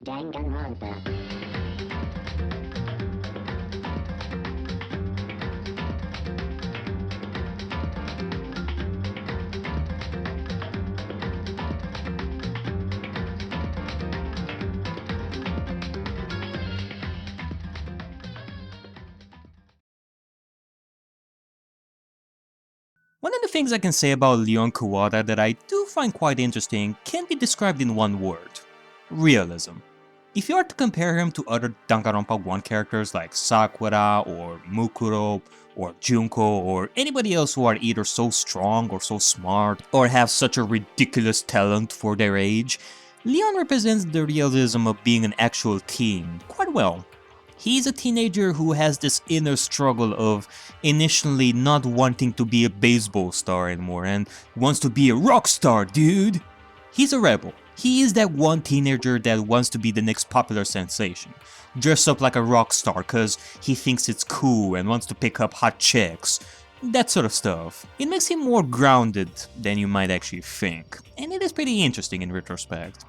Danganronpa. One of the things I can say about Leon Kuwata that I do find quite interesting can be described in one word: realism. If you are to compare him to other Danganronpa 1 characters like Sakura or Mukuro or Junko or anybody else who are either so strong or so smart or have such a ridiculous talent for their age, Leon represents the realism of being an actual teen quite well. He's a teenager who has this inner struggle of initially not wanting to be a baseball star anymore and wants to be a rock star, dude! He's a rebel. He is that one teenager that wants to be the next popular sensation. Dress up like a rock star cause he thinks it's cool and wants to pick up hot chicks. That sort of stuff. It makes him more grounded than you might actually think, and it is pretty interesting in retrospect.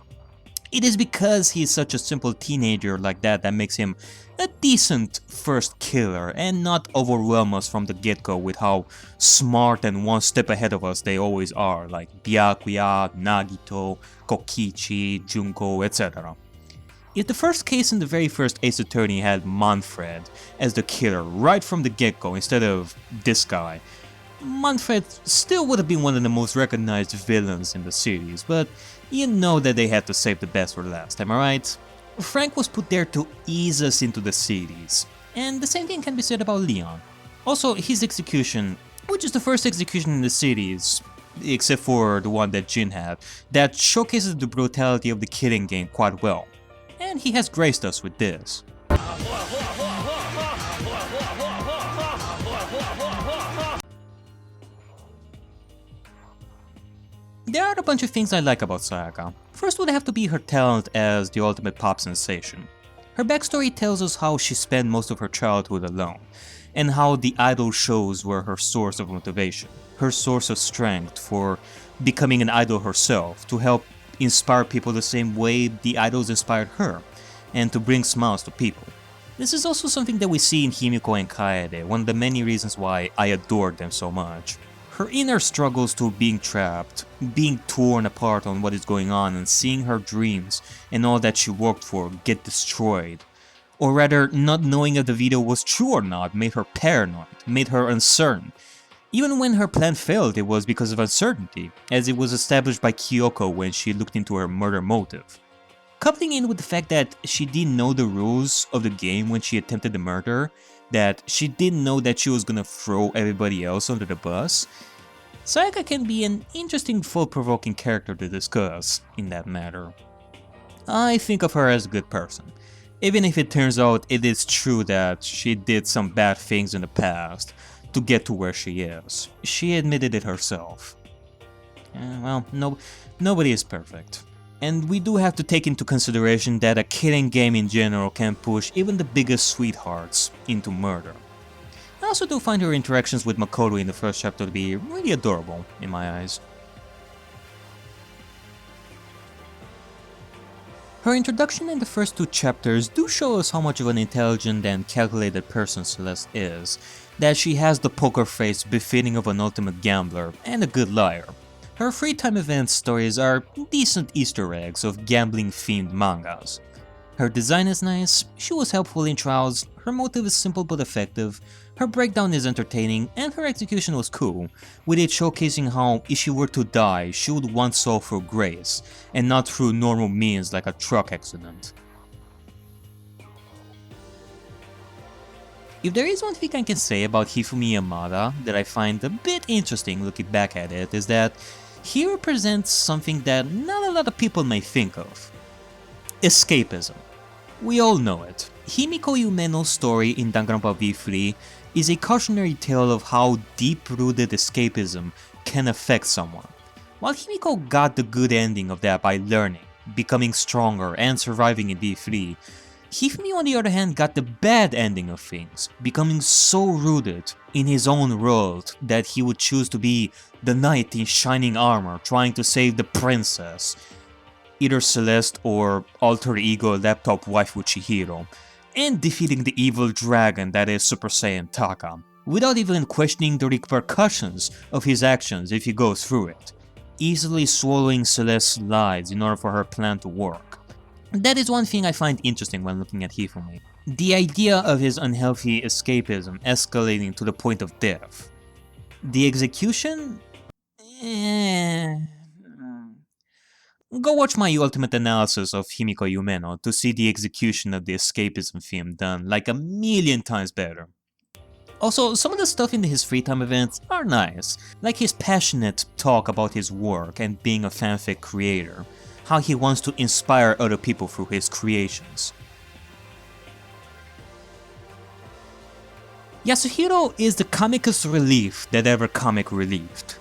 It is because he's such a simple teenager like that that makes him a decent first killer and not overwhelm us from the get-go with how smart and one step ahead of us they always are, like Byakuya, Nagito, Kokichi, Junko, etc. If the first case in the very first Ace Attorney had Manfred as the killer right from the get-go instead of this guy, Manfred still would have been one of the most recognized villains in the series, but you know that they had to save the best for last, am I right? Frank was put there to ease us into the series, and the same thing can be said about Leon. Also, his execution, which is the first execution in the series, except for the one that Jin had, that showcases the brutality of the killing game quite well, and he has graced us with this. There are a bunch of things I like about Sayaka. First would have to be her talent as the ultimate pop sensation. Her backstory tells us how she spent most of her childhood alone, and how the idol shows were her source of motivation, her source of strength for becoming an idol herself, to help inspire people the same way the idols inspired her, and to bring smiles to people. This is also something that we see in Himiko and Kaede, one of the many reasons why I adored them so much. Her inner struggles to being trapped, being torn apart on what is going on, and seeing her dreams and all that she worked for get destroyed. Or rather, not knowing if the video was true or not made her paranoid, made her uncertain. Even when her plan failed, it was because of uncertainty, as it was established by Kyoko when she looked into her murder motive. Coupling in with the fact that she didn't know the rules of the game when she attempted the murder, that she didn't know that she was gonna throw everybody else under the bus, Sayaka can be an interesting thought-provoking character to discuss in that matter. I think of her as a good person, even if it turns out it is true that she did some bad things in the past to get to where she is. She admitted it herself. Well, nobody is perfect. And we do have to take into consideration that a killing game in general can push even the biggest sweethearts into murder. I also do find her interactions with Makoto in the first chapter to be really adorable in my eyes. Her introduction in the first 2 chapters do show us how much of an intelligent and calculated person Celeste is, that she has the poker face befitting of an ultimate gambler and a good liar. Her free time event stories are decent Easter eggs of gambling-themed mangas. Her design is nice, she was helpful in trials, her motive is simple but effective, her breakdown is entertaining, and her execution was cool, with it showcasing how if she were to die, she would want so through grace, and not through normal means like a truck accident. If there is one thing I can say about Hifumi Yamada that I find a bit interesting looking back at it, is that he represents something that not a lot of people may think of. Escapism. We all know it. Himiko Yumeno's story in Danganronpa V3 is a cautionary tale of how deep-rooted escapism can affect someone. While Himiko got the good ending of that by learning, becoming stronger, and surviving in V3, Hifumi on the other hand got the bad ending of things, becoming so rooted in his own world that he would choose to be the knight in shining armor trying to save the princess. either Celeste or alter ego laptop waifu Chihiro, and defeating the evil dragon that is Super Saiyan Taka, without even questioning the repercussions of his actions if he goes through it, easily swallowing Celeste's lies in order for her plan to work. That is one thing I find interesting when looking at Hifumi. The idea of his unhealthy escapism escalating to the point of death. The execution? Go watch my ultimate analysis of Himiko Yumeno to see the execution of the escapism theme done like a million times better. Also, some of the stuff in his free time events are nice, like his passionate talk about his work and being a fanfic creator, how he wants to inspire other people through his creations. Yasuhiro is the comicest relief that ever comic relieved,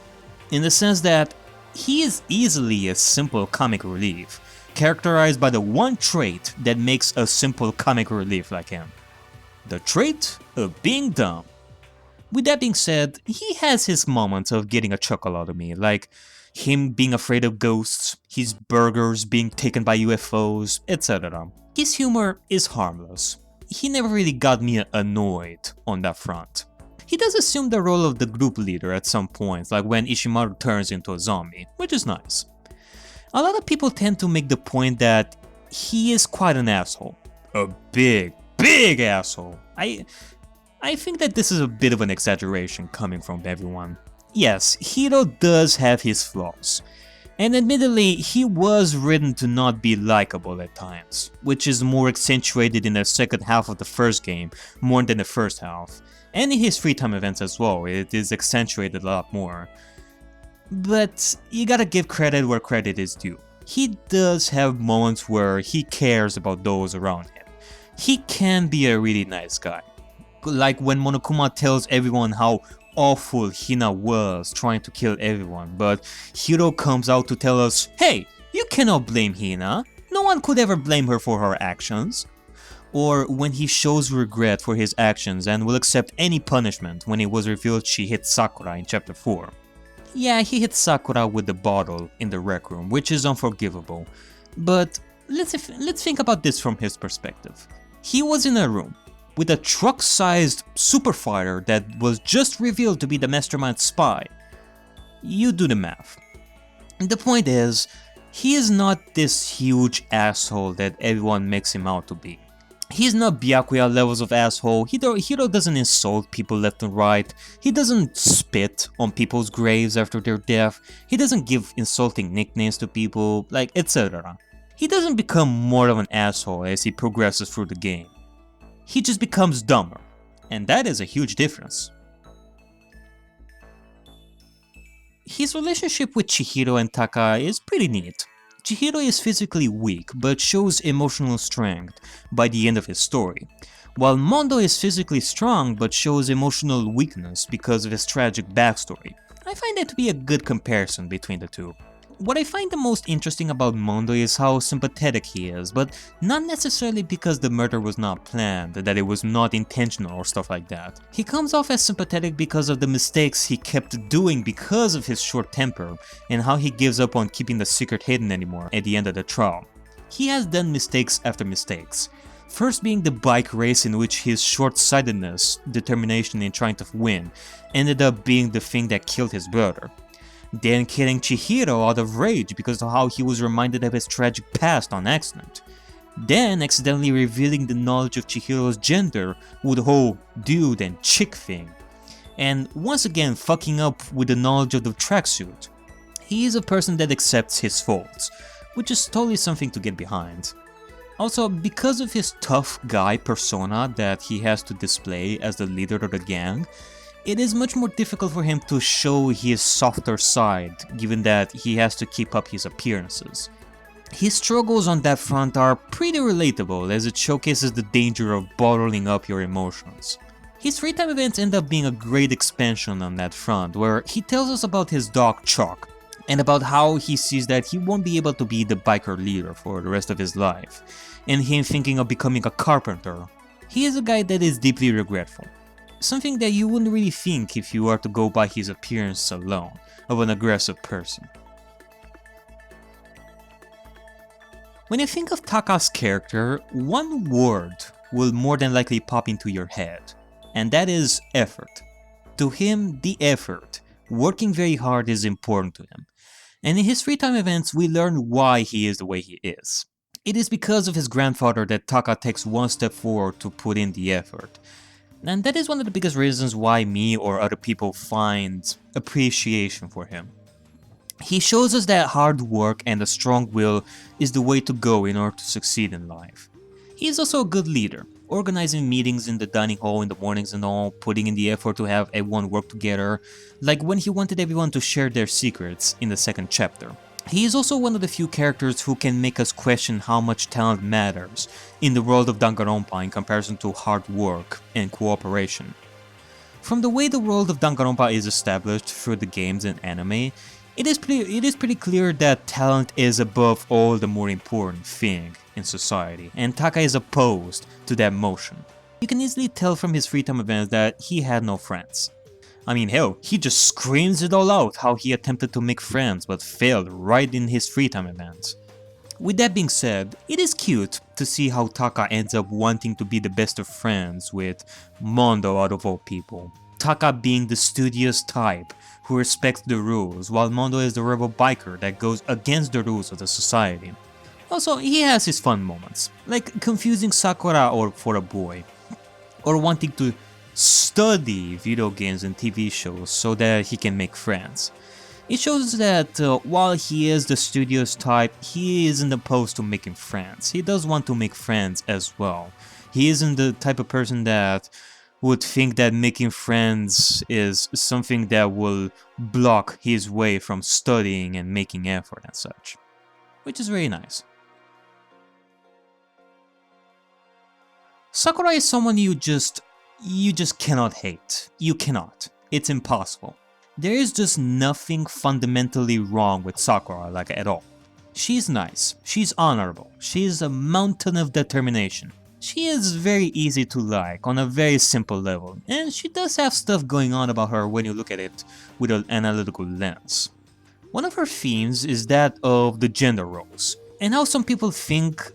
in the sense that he is easily a simple comic relief, characterized by the one trait that makes a simple comic relief like him. The trait of being dumb. With that being said, he has his moments of getting a chuckle out of me, like him being afraid of ghosts, his burgers being taken by UFOs, etc. His humor is harmless. He never really got me annoyed on that front. He does assume the role of the group leader at some points, like when Ishimaru turns into a zombie, which is nice. A lot of people tend to make the point that he is quite an asshole. A big asshole. I think that this is a bit of an exaggeration coming from everyone. Yes, Hiro does have his flaws. And admittedly, he was written to not be likable at times, which is more accentuated in the second half of the first game more than the first half. And in his free time events as well, it is accentuated a lot more. But you gotta give credit where credit is due. He does have moments where he cares about those around him. He can be a really nice guy. Like when Monokuma tells everyone how awful Hina was trying to kill everyone, but Hiro comes out to tell us, hey, you cannot blame Hina, no one could ever blame her for her actions. Or when he shows regret for his actions and will accept any punishment when it was revealed she hit Sakura in chapter 4. Yeah, he hit Sakura with the bottle in the rec room, which is unforgivable, but let's think about this from his perspective. He was in a room with a truck-sized super fighter that was just revealed to be the mastermind spy. You do the math. The point is, he is not this huge asshole that everyone makes him out to be. He's not Byakuya levels of asshole, Hiro doesn't insult people left and right, he doesn't spit on people's graves after their death, he doesn't give insulting nicknames to people, like etc. He doesn't become more of an asshole as he progresses through the game. He just becomes dumber, and that is a huge difference. His relationship with Chihiro and Taka is pretty neat. Chihiro is physically weak, but shows emotional strength by the end of his story, while Mondo is physically strong but shows emotional weakness because of his tragic backstory. I find that to be a good comparison between the two. What I find the most interesting about Mondo is how sympathetic he is, but not necessarily because the murder was not planned, that it was not intentional or stuff like that. He comes off as sympathetic because of the mistakes he kept doing because of his short temper, and how he gives up on keeping the secret hidden anymore at the end of the trial. He has done mistakes after mistakes. First being the bike race in which his short-sightedness, determination in trying to win, ended up being the thing that killed his brother. Then killing Chihiro out of rage because of how he was reminded of his tragic past on accident. Then accidentally revealing the knowledge of Chihiro's gender with the whole dude and chick thing. And once again fucking up with the knowledge of the tracksuit. He is a person that accepts his faults, which is totally something to get behind. Also, because of his tough guy persona that he has to display as the leader of the gang, it is much more difficult for him to show his softer side, given that he has to keep up his appearances. His struggles on that front are pretty relatable, as it showcases the danger of bottling up your emotions. His free time events end up being a great expansion on that front, where he tells us about his dog Chalk, and about how he sees that he won't be able to be the biker leader for the rest of his life, and him thinking of becoming a carpenter. He is a guy that is deeply regretful. Something that you wouldn't really think if you were to go by his appearance alone, of an aggressive person. When you think of Taka's character, one word will more than likely pop into your head, and that is effort. To him, the effort, working very hard, is important to him. And in his free time events, we learn why he is the way he is. It is because of his grandfather that Taka takes one step forward to put in the effort. And that is one of the biggest reasons why me or other people find appreciation for him. He shows us that hard work and a strong will is the way to go in order to succeed in life. He is also a good leader, organizing meetings in the dining hall in the mornings and all, putting in the effort to have everyone work together, like when he wanted everyone to share their secrets in the second chapter. He is also one of the few characters who can make us question how much talent matters in the world of Danganronpa in comparison to hard work and cooperation. From the way the world of Danganronpa is established through the games and anime, it is pretty clear that talent is above all the more important thing in society, and Taka is opposed to that motion. You can easily tell from his free time events that he had no friends. I mean, hell, he just screams it all out how he attempted to make friends but failed right in his free time events. With that being said, it is cute to see how Taka ends up wanting to be the best of friends with Mondo out of all people. Taka being the studious type who respects the rules, while Mondo is the rebel biker that goes against the rules of the society. Also, he has his fun moments, like confusing Sakura for a boy, or wanting to study video games and TV shows so that he can make friends. It shows that while he is the studious type, he isn't opposed to making friends. He does want to make friends as well. He isn't the type of person that would think that making friends is something that will block his way from studying and making effort and such. Which is very nice. Sakura is someone you just cannot hate. You cannot. It's impossible. There is just nothing fundamentally wrong with Sakura, like at all. She's nice, she's honorable, she's a mountain of determination. She is very easy to like on a very simple level, and she does have stuff going on about her when you look at it with an analytical lens. One of her themes is that of the gender roles, and how some people think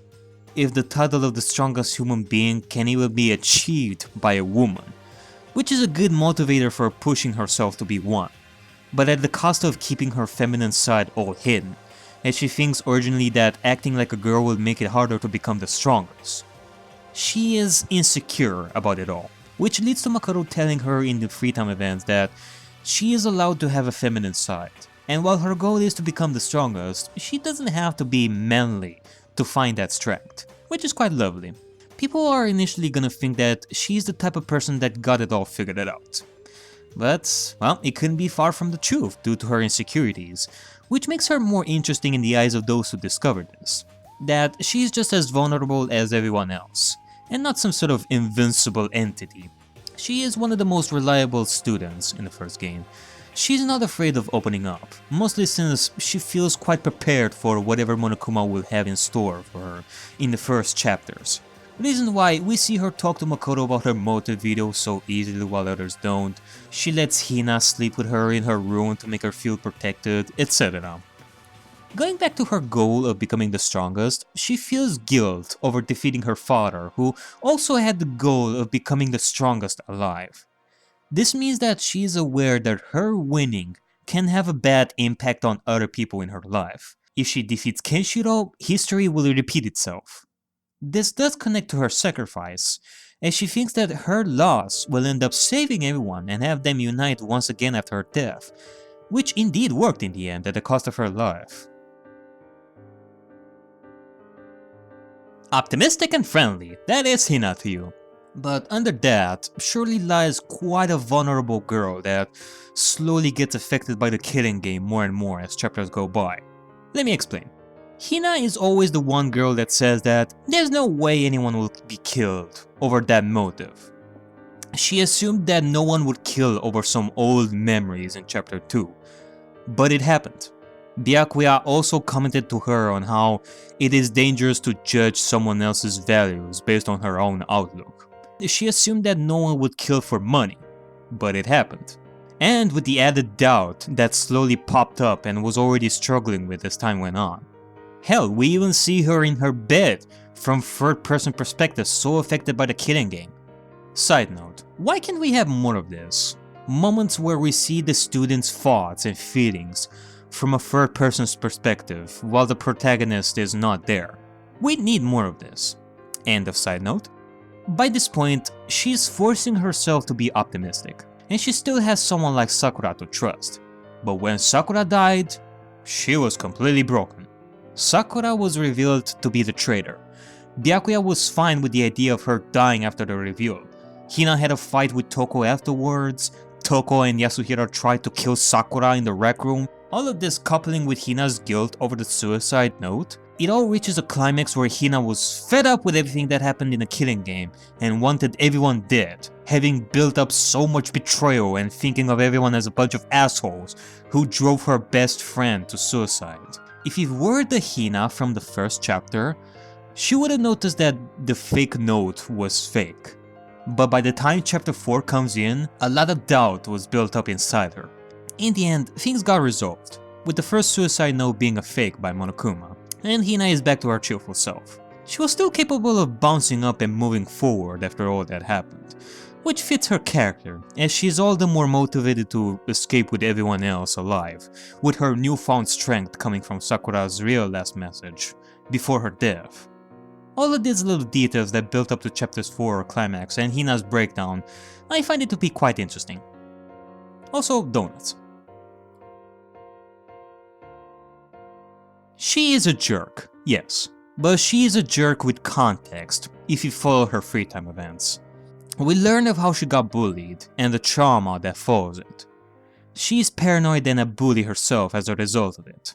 if the title of the strongest human being can even be achieved by a woman, which is a good motivator for pushing herself to be one, but at the cost of keeping her feminine side all hidden, as she thinks originally that acting like a girl will make it harder to become the strongest. She is insecure about it all, which leads to Makoto telling her in the free time events that she is allowed to have a feminine side, and while her goal is to become the strongest, she doesn't have to be manly to find that strength, which is quite lovely. People are initially gonna think that she's the type of person that got it all figured out. But, well, it couldn't be far from the truth due to her insecurities, which makes her more interesting in the eyes of those who discovered this. That she's just as vulnerable as everyone else, and not some sort of invincible entity. She is one of the most reliable students in the first game. She's not afraid of opening up, mostly since she feels quite prepared for whatever Monokuma will have in store for her in the first chapters. Reason why we see her talk to Makoto about her motive video so easily while others don't. She lets Hina sleep with her in her room to make her feel protected, etc. Going back to her goal of becoming the strongest, she feels guilt over defeating her father, who also had the goal of becoming the strongest alive. This means that she is aware that her winning can have a bad impact on other people in her life. If she defeats Kenshiro, history will repeat itself. This does connect to her sacrifice, as she thinks that her loss will end up saving everyone and have them unite once again after her death, which indeed worked in the end at the cost of her life. Optimistic and friendly, that is Hina to you. But under that surely lies quite a vulnerable girl that slowly gets affected by the killing game more and more as chapters go by. Let me explain. Hina is always the one girl that says that there's no way anyone will be killed over that motive. She assumed that no one would kill over some old memories in chapter 2, but it happened. Byakuya also commented to her on how it is dangerous to judge someone else's values based on her own outlook. She assumed that no one would kill for money, but it happened. And with the added doubt that slowly popped up and was already struggling with as time went on. Hell, we even see her in her bed from third-person perspective, so affected by the killing game. Side note, why can't we have more of this? Moments where we see the students' thoughts and feelings from a third person's perspective while the protagonist is not there. We need more of this. End of side note. By this point, she's forcing herself to be optimistic, and she still has someone like Sakura to trust. But when Sakura died, she was completely broken. Sakura was revealed to be the traitor. Byakuya was fine with the idea of her dying after the reveal. Hina had a fight with Toko afterwards, Toko and Yasuhira tried to kill Sakura in the rec room. All of this coupling with Hina's guilt over the suicide note, it all reaches a climax where Hina was fed up with everything that happened in the killing game and wanted everyone dead, having built up so much betrayal and thinking of everyone as a bunch of assholes who drove her best friend to suicide. If it were the Hina from the first chapter, she would have noticed that the fake note was fake. But by the time chapter 4 comes in, a lot of doubt was built up inside her. In the end, things got resolved, with the first suicide note being a fake by Monokuma, and Hina is back to her cheerful self. She was still capable of bouncing up and moving forward after all that happened, which fits her character, as she's all the more motivated to escape with everyone else alive, with her newfound strength coming from Sakura's real last message, before her death. All of these little details that built up to chapters 4 climax and Hina's breakdown, I find it to be quite interesting. Also, donuts. She is a jerk, yes, but she is a jerk with context if you follow her free time events. We learn of how she got bullied and the trauma that follows it. She is paranoid and a bully herself as a result of it.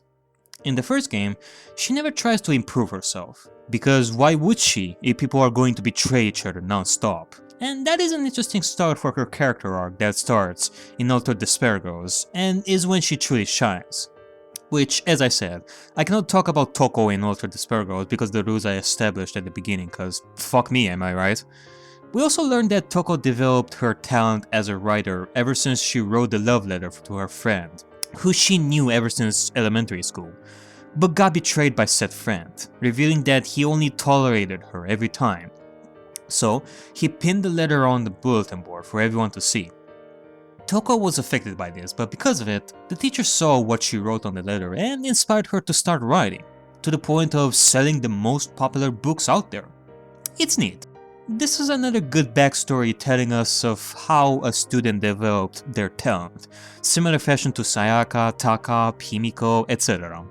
In the first game, she never tries to improve herself, because why would she if people are going to betray each other non-stop? And that is an interesting start for her character arc that starts in Altered Dispergos and is when she truly shines. Which, as I said, I cannot talk about Toko in Altered Dispergos because the rules I established at the beginning, cause fuck me, am I right? We also learned that Toko developed her talent as a writer ever since she wrote the love letter to her friend, who she knew ever since elementary school, but got betrayed by said friend, revealing that he only tolerated her every time. So, he pinned the letter on the bulletin board for everyone to see. Toko was affected by this, but because of it, the teacher saw what she wrote on the letter and inspired her to start writing, to the point of selling the most popular books out there. It's neat. This is another good backstory telling us of how a student developed their talent, similar fashion to Sayaka, Taka, Himiko, etc.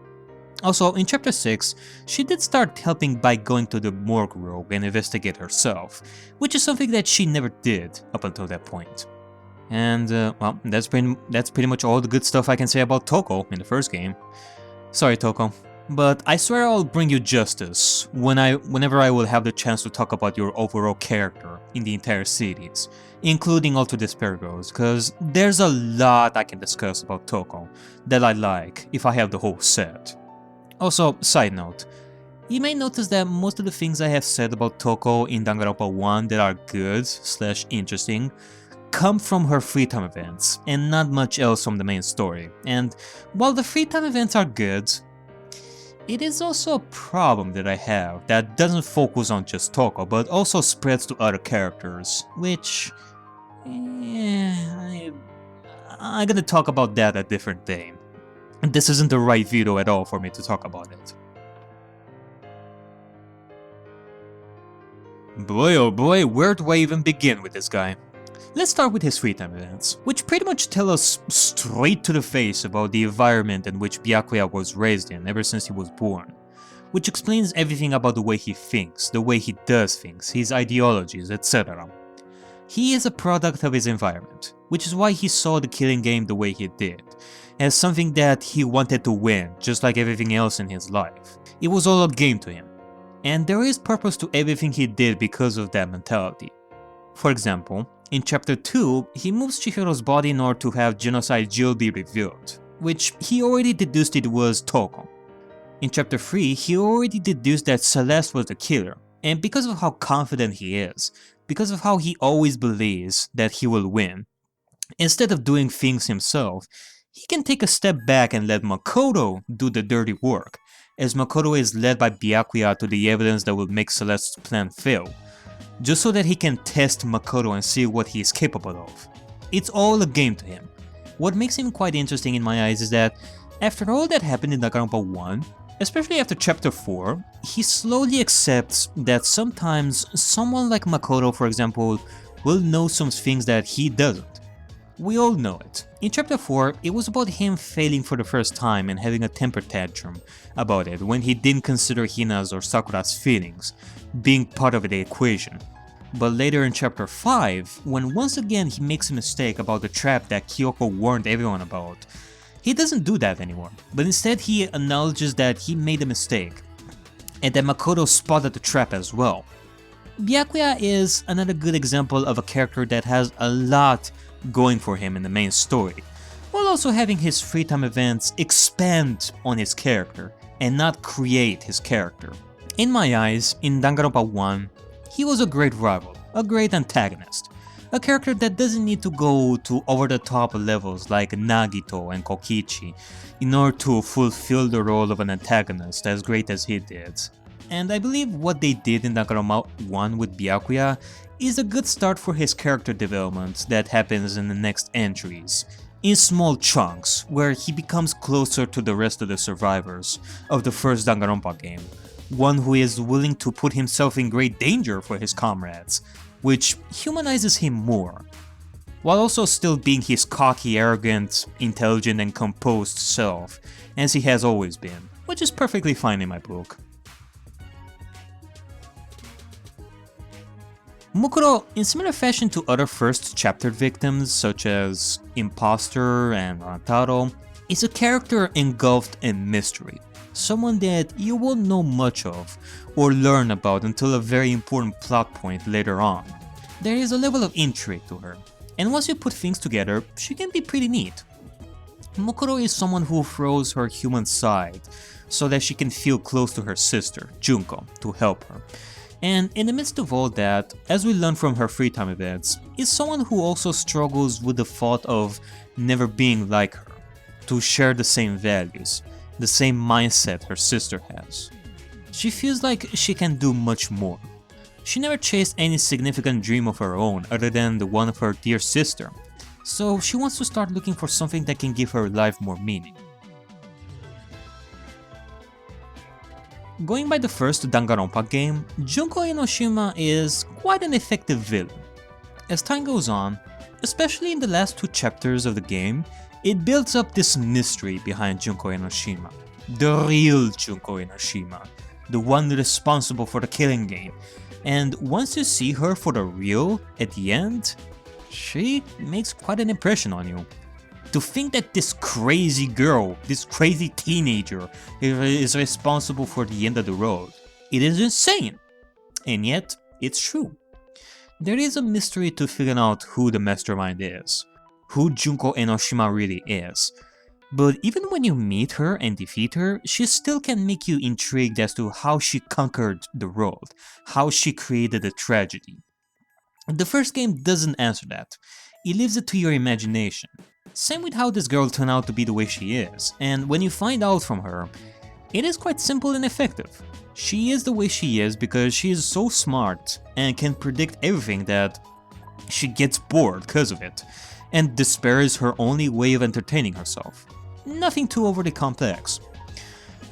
Also, in chapter 6, she did start helping by going to the morgue rogue and investigate herself, which is something that she never did up until that point. And, well, that's pretty much all the good stuff I can say about Toko in the first game. Sorry, Toko. But I swear I'll bring you justice whenever I will have the chance to talk about your overall character in the entire series, including Altered Dispergos, cause there's a lot I can discuss about Toko that I like if I have the whole set. Also, side note, you may notice that most of the things I have said about Toko in Danganronpa 1 that are good / interesting come from her free time events, and not much else from the main story, and while the free time events are good, it is also a problem that I have that doesn't focus on just Toko, but also spreads to other characters, which... I'm gonna talk about that a different day. This isn't the right video at all for me to talk about it. Boy oh boy, where do I even begin with this guy? Let's start with his free time events, which pretty much tell us straight to the face about the environment in which Byakuya was raised in ever since he was born, which explains everything about the way he thinks, the way he does things, his ideologies, etc. He is a product of his environment, which is why he saw the killing game the way he did, as something that he wanted to win, just like everything else in his life. It was all a game to him, and there is purpose to everything he did because of that mentality. For example, in chapter 2, he moves Chihiro's body in order to have Genocide Jill be revealed, which he already deduced it was Toko. In chapter 3, he already deduced that Celeste was the killer, and because of how confident he is, because of how he always believes that he will win, instead of doing things himself, he can take a step back and let Makoto do the dirty work, as Makoto is led by Byakuya to the evidence that will make Celeste's plan fail, just so that he can test Makoto and see what he is capable of. It's all a game to him. What makes him quite interesting in my eyes is that after all that happened in Danganronpa 1, especially after chapter 4, he slowly accepts that sometimes someone like Makoto, for example, will know some things that he doesn't. We all know it. In chapter 4, it was about him failing for the first time and having a temper tantrum about it when he didn't consider Hina's or Sakura's feelings being part of the equation. But later in chapter 5, when once again he makes a mistake about the trap that Kyoko warned everyone about, he doesn't do that anymore, but instead he acknowledges that he made a mistake, and that Makoto spotted the trap as well. Byakuya is another good example of a character that has a lot going for him in the main story, while also having his free time events expand on his character and not create his character. In my eyes, in Danganronpa 1, he was a great rival, a great antagonist, a character that doesn't need to go to over-the-top levels like Nagito and Kokichi in order to fulfill the role of an antagonist as great as he did. And I believe what they did in Danganronpa 1 with Byakuya is a good start for his character development that happens in the next entries, in small chunks, where he becomes closer to the rest of the survivors of the first Danganronpa game, one who is willing to put himself in great danger for his comrades, which humanizes him more, while also still being his cocky, arrogant, intelligent and composed self, as he has always been, which is perfectly fine in my book. Mukuro, in similar fashion to other first chapter victims such as Imposter and Rantaro, is a character engulfed in mystery, someone that you won't know much of or learn about until a very important plot point later on. There is a level of intrigue to her, and once you put things together, she can be pretty neat. Mukuro is someone who throws her human side so that she can feel close to her sister, Junko, to help her. And in the midst of all that, as we learn from her free time events, is someone who also struggles with the thought of never being like her, to share the same values, the same mindset her sister has. She feels like she can do much more. She never chased any significant dream of her own other than the one of her dear sister, so she wants to start looking for something that can give her life more meaning. Going by the first Danganronpa game, Junko Enoshima is quite an effective villain. As time goes on, especially in the last 2 chapters of the game, it builds up this mystery behind Junko Enoshima. The real Junko Enoshima, the one responsible for the killing game. And once you see her for the real at the end, she makes quite an impression on you. To think that this crazy girl, this crazy teenager, is responsible for the end of the road, it is insane. And yet, it's true. There is a mystery to figuring out who the mastermind is, who Junko Enoshima really is. But even when you meet her and defeat her, she still can make you intrigued as to how she conquered the world, how she created a tragedy. The first game doesn't answer that. It leaves it to your imagination. Same with how this girl turned out to be the way she is, and when you find out from her, it is quite simple and effective. She is the way she is because she is so smart and can predict everything that she gets bored because of it, and despair is her only way of entertaining herself. Nothing too overly complex.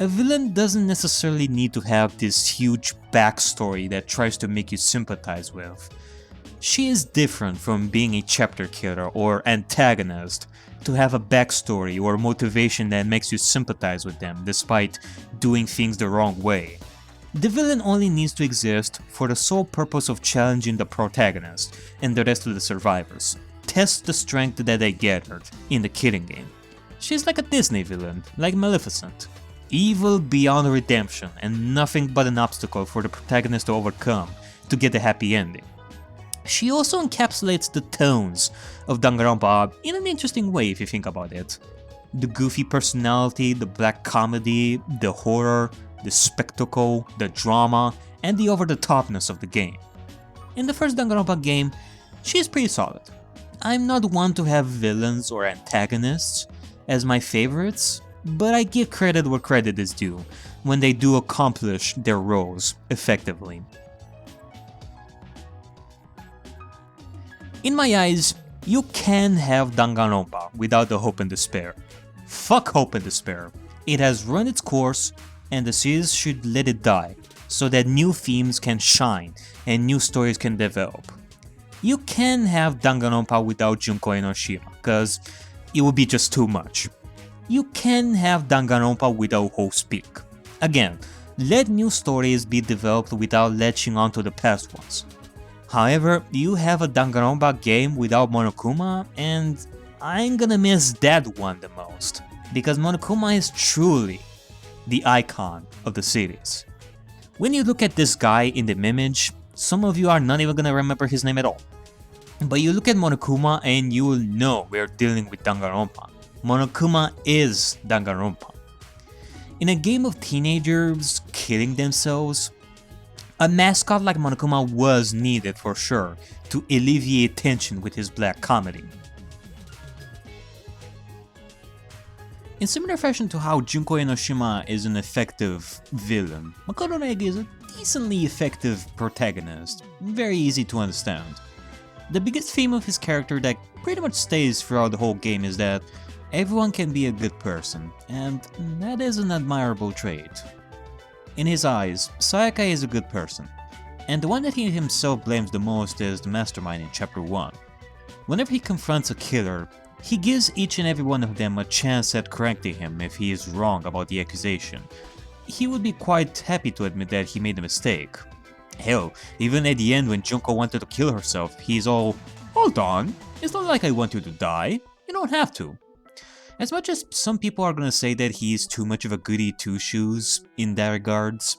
A villain doesn't necessarily need to have this huge backstory that tries to make you sympathize with. She is different from being a chapter killer or antagonist to have a backstory or motivation that makes you sympathize with them despite doing things the wrong way. The villain only needs to exist for the sole purpose of challenging the protagonist and the rest of the survivors. Test the strength that they gathered in the killing game. She's like a Disney villain, like Maleficent. Evil beyond redemption and nothing but an obstacle for the protagonist to overcome to get a happy ending. She also encapsulates the tones of Danganronpa in an interesting way if you think about it. The goofy personality, the black comedy, the horror, the spectacle, the drama, and the over-the-topness of the game. In the first Danganronpa game, she is pretty solid. I'm not one to have villains or antagonists as my favorites, but I give credit where credit is due. when they do accomplish their roles effectively. In my eyes, you can have Danganronpa without the hope and despair. Fuck hope and despair. It has run its course, and the series should let it die, so that new themes can shine and new stories can develop. You can have Danganronpa without Junko Enoshima, cause it would be just too much. You can have Danganronpa without Host Peak. Again, let new stories be developed without latching onto the past ones. However, you have a Danganronpa game without Monokuma, and I'm gonna miss that one the most, because Monokuma is truly the icon of the series. When you look at this guy in the image, some of you are not even gonna remember his name at all. But you look at Monokuma and you will know we're dealing with Danganronpa. Monokuma is Danganronpa. In a game of teenagers killing themselves, a mascot like Monokuma was needed for sure to alleviate tension with his black comedy. In similar fashion to how Junko Enoshima is an effective villain, Makoto Naegi is a decently effective protagonist, very easy to understand. The biggest theme of his character that pretty much stays throughout the whole game is that everyone can be a good person, and that is an admirable trait. In his eyes, Sayaka is a good person, and the one that he himself blames the most is the mastermind in Chapter 1. Whenever he confronts a killer, he gives each and every one of them a chance at correcting him if he is wrong about the accusation. He would be quite happy to admit that he made a mistake. Hell, even at the end when Junko wanted to kill herself, he's all, "Hold on, it's not like I want you to die, you don't have to." As much as some people are gonna say that he's too much of a goody two-shoes in that regards,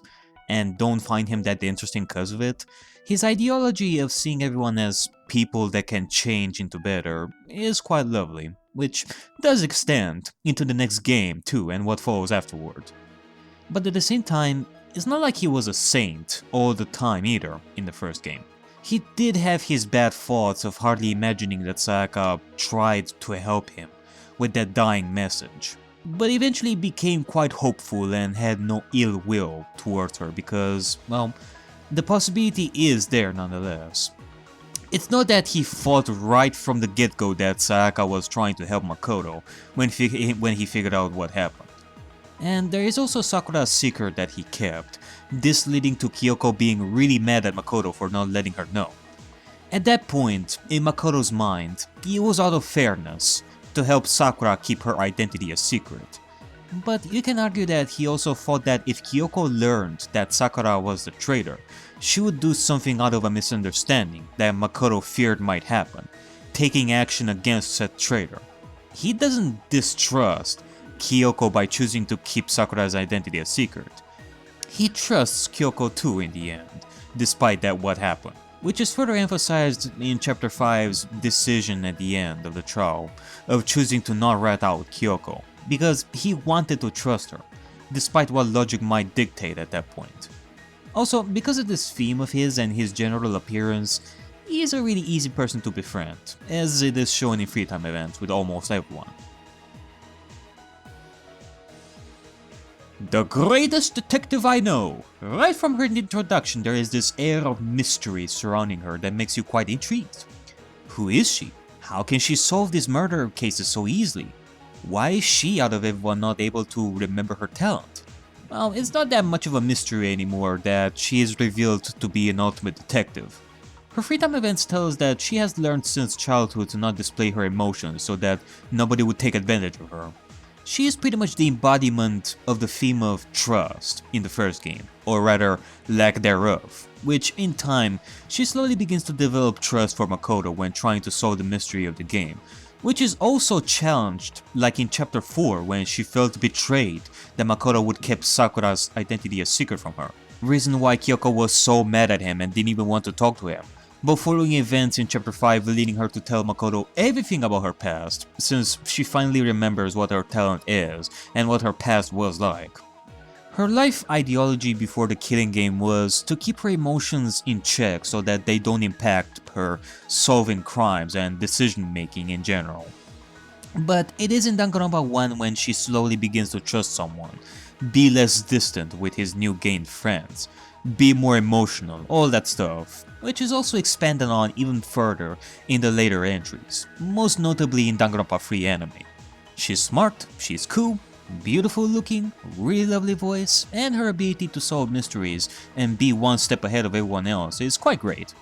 and don't find him that interesting cause of it, his ideology of seeing everyone as people that can change into better is quite lovely, which does extend into the next game too and what follows afterward. But at the same time, it's not like he was a saint all the time either in the first game. He did have his bad thoughts of hardly imagining that Sayaka tried to help him with that dying message, but eventually became quite hopeful and had no ill will towards her because, well, the possibility is there nonetheless. It's not that he thought right from the get-go that Sayaka was trying to help Makoto when he figured out what happened. And there is also Sakura's secret that he kept, this leading to Kyoko being really mad at Makoto for not letting her know. At that point, in Makoto's mind, it was out of fairness to help Sakura keep her identity a secret. But you can argue that he also thought that if Kyoko learned that Sakura was the traitor, she would do something out of a misunderstanding that Makoto feared might happen, taking action against said traitor. He doesn't distrust Kyoko by choosing to keep Sakura's identity a secret. He trusts Kyoko too in the end, despite that what happened, which is further emphasized in Chapter 5's decision at the end of the trial of choosing to not rat out Kyoko, because he wanted to trust her, despite what logic might dictate at that point. Also, because of this theme of his and his general appearance, he is a really easy person to befriend, as it is shown in free time events with almost everyone. The greatest detective I know! Right from her introduction there is this air of mystery surrounding her that makes you quite intrigued. Who is she? How can she solve these murder cases so easily? Why is she out of everyone not able to remember her talent? Well, it's not that much of a mystery anymore that she is revealed to be an ultimate detective. Her free time events tell us that she has learned since childhood to not display her emotions so that nobody would take advantage of her. She is pretty much the embodiment of the theme of trust in the first game, or rather, lack thereof, which in time, she slowly begins to develop trust for Makoto when trying to solve the mystery of the game, which is also challenged like in Chapter 4 when she felt betrayed that Makoto would keep Sakura's identity a secret from her, reason why Kyoko was so mad at him and didn't even want to talk to him. But following events in Chapter 5 leading her to tell Makoto everything about her past, since she finally remembers what her talent is and what her past was like. Her life ideology before the killing game was to keep her emotions in check so that they don't impact her solving crimes and decision making in general. But it is in Danganronpa 1 when she slowly begins to trust someone, be less distant with his new gained friends, be more emotional, all that stuff, which is also expanded on even further in the later entries, most notably in Danganronpa Free Anime. She's smart, she's cool, beautiful looking, really lovely voice, and her ability to solve mysteries and be one step ahead of everyone else is quite great.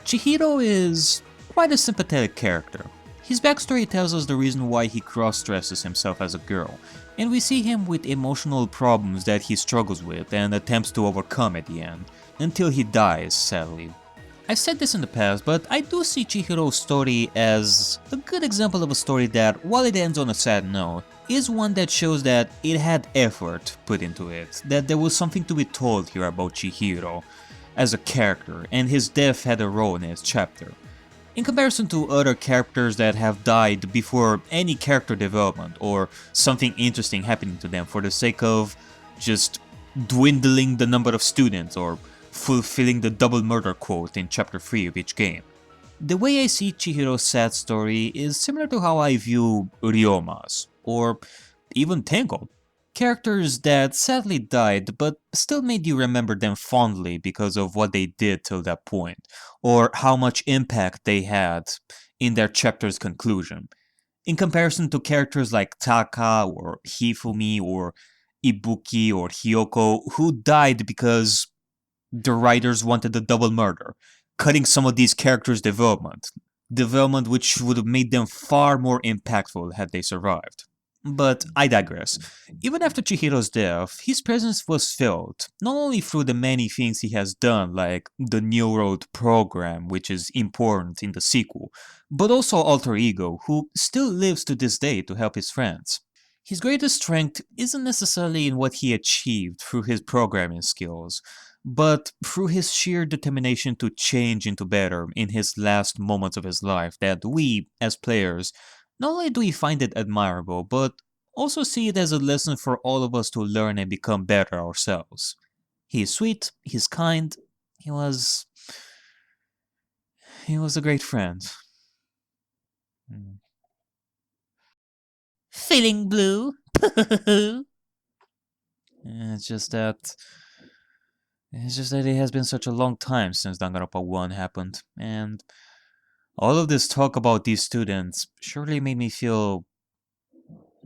Chihiro is quite a sympathetic character. His backstory tells us the reason why he cross-dresses himself as a girl, and we see him with emotional problems that he struggles with and attempts to overcome at the end, until he dies, sadly. I've said this in the past, but I do see Chihiro's story as a good example of a story that, while it ends on a sad note, is one that shows that it had effort put into it, that there was something to be told here about Chihiro as a character, and his death had a role in his chapter. In comparison to other characters that have died before any character development or something interesting happening to them for the sake of just dwindling the number of students or fulfilling the double murder quote in chapter 3 of each game. The way I see Chihiro's sad story is similar to how I view Ryoma's, or even Tengo. Characters that sadly died but still made you remember them fondly because of what they did till that point, or how much impact they had in their chapter's conclusion. In comparison to characters like Taka or Hifumi or Ibuki or Hyoko who died because the writers wanted a double murder, cutting some of these characters' development which would have made them far more impactful had they survived. But I digress. Even after Chihiro's death, his presence was felt, not only through the many things he has done, like the New Road program, which is important in the sequel, but also Alter Ego, who still lives to this day to help his friends. His greatest strength isn't necessarily in what he achieved through his programming skills, but through his sheer determination to change into better in his last moments of his life that we, as players, not only do we find it admirable, but also see it as a lesson for all of us to learn and become better ourselves. He is sweet, he's kind, he was... he was a great friend. Mm. Feeling blue? It's just that... It's just that it has been such a long time since Danganronpa 1 happened, and all of this talk about these students surely made me feel...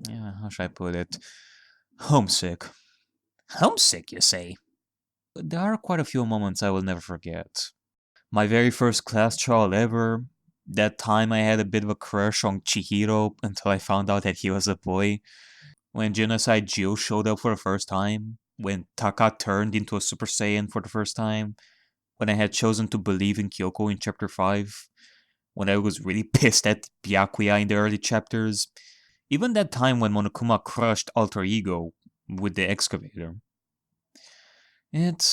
yeah, how should I put it? Homesick. Homesick, you say? There are quite a few moments I will never forget. My very first class trial ever, that time I had a bit of a crush on Chihiro until I found out that he was a boy, when Genocide Geo showed up for the first time, when Taka turned into a Super Saiyan for the first time, when I had chosen to believe in Kyoko in chapter 5, when I was really pissed at Byakuya in the early chapters, even that time when Monokuma crushed Alter Ego with the excavator. It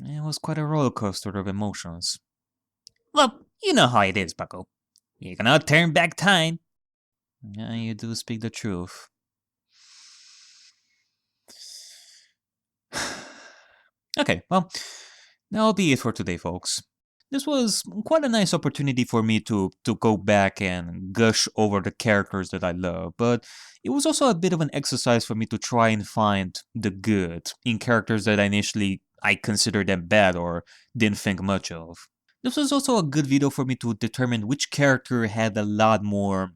was quite a roller coaster of emotions. Well, you know how it is, Bucko. You cannot turn back time. Yeah, you do speak the truth. Okay, well, that'll be it for today, folks. This was quite a nice opportunity for me to go back and gush over the characters that I love, but it was also a bit of an exercise for me to try and find the good in characters that initially I considered them bad or didn't think much of. This was also a good video for me to determine which character had a lot more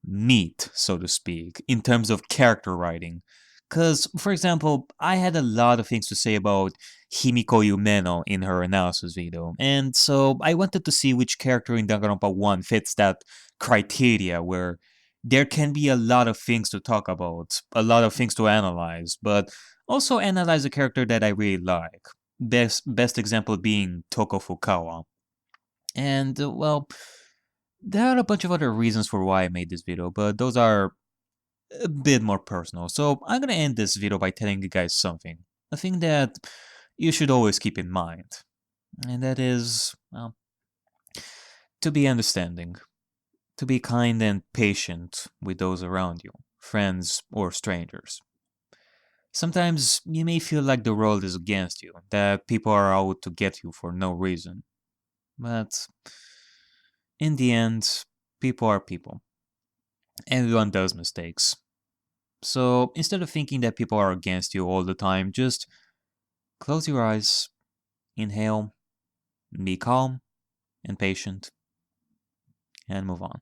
meat, so to speak, in terms of character writing. Because, for example, I had a lot of things to say about Himiko Yumeno in her analysis video, and so I wanted to see which character in Danganronpa 1 fits that criteria where there can be a lot of things to talk about, a lot of things to analyze, but also analyze a character that I really like. Best example being Toko Fukawa. And, well, there are a bunch of other reasons for why I made this video, but those are a bit more personal. So I'm gonna end this video by telling you guys something. A thing that you should always keep in mind. And that is, well, to be understanding. To be kind and patient with those around you, friends or strangers. Sometimes you may feel like the world is against you, that people are out to get you for no reason. But in the end, people are people. Everyone does mistakes. So instead of thinking that people are against you all the time, just close your eyes, inhale, be calm and patient, and move on.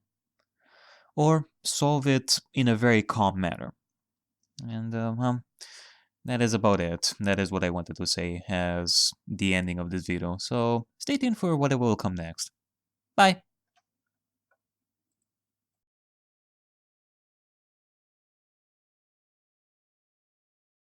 Or solve it in a very calm manner. And that is about it. That is what I wanted to say as the ending of this video. So stay tuned for what will come next. Bye!